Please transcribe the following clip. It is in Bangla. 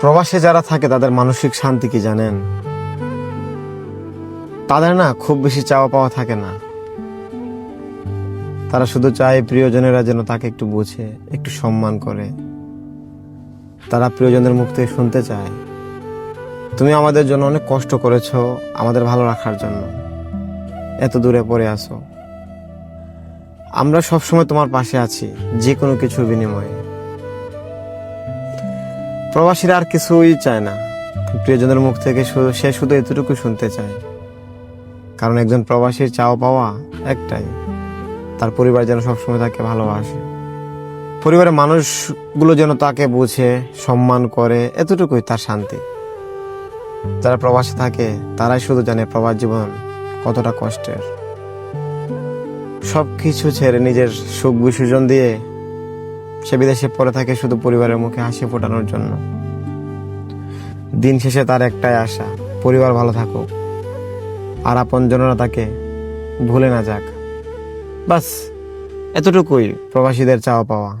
প্রবাসে যারা থাকে তাদের মানসিক শান্তি কি জানেন? তাদের না খুব বেশি চাওয়া পাওয়া থাকে না। তারা শুধু চায় প্রিয়জনেরা যেন তাকে একটু বোঝে, একটু সম্মান করে। তারা প্রিয়জনের মুখ থেকে শুনতে চায়, তুমি আমাদের জন্য অনেক কষ্ট করেছো, আমাদের ভালো রাখার জন্য এত দূরে পড়ে আসো। আমরা সবসময় তোমার পাশে আছি, যে কোনো কিছুর বিনিময়ে। প্রবাসীরা আর কিছুই চায় না, প্রিয়জনের মুখ থেকে সে শুধু এতটুকু শুনতে চায়। কারণ একজন প্রবাসীর চাওয়া পাওয়া একটাই, তার পরিবার যেন সবসময় তাকে ভালোবাসে, পরিবারের মানুষগুলো যেন তাকে বুঝে সম্মান করে, এতটুকুই তার শান্তি। যারা প্রবাসে থাকে তারাই শুধু জানে প্রবাস জীবন কতটা কষ্টের। সব কিছু ছেড়ে নিজের সুখ বিসর্জন দিয়ে সে বিদেশে পড়ে থাকে শুধু পরিবারের মুখে হাসি ফোটানোর জন্য। দিন শেষে তার একটাই আশা, পরিবার ভালো থাকুক আর আপনজনরা তাকে ভুলে না যাক। বাস এতটুকুই প্রবাসীদের চাওয়া পাওয়া।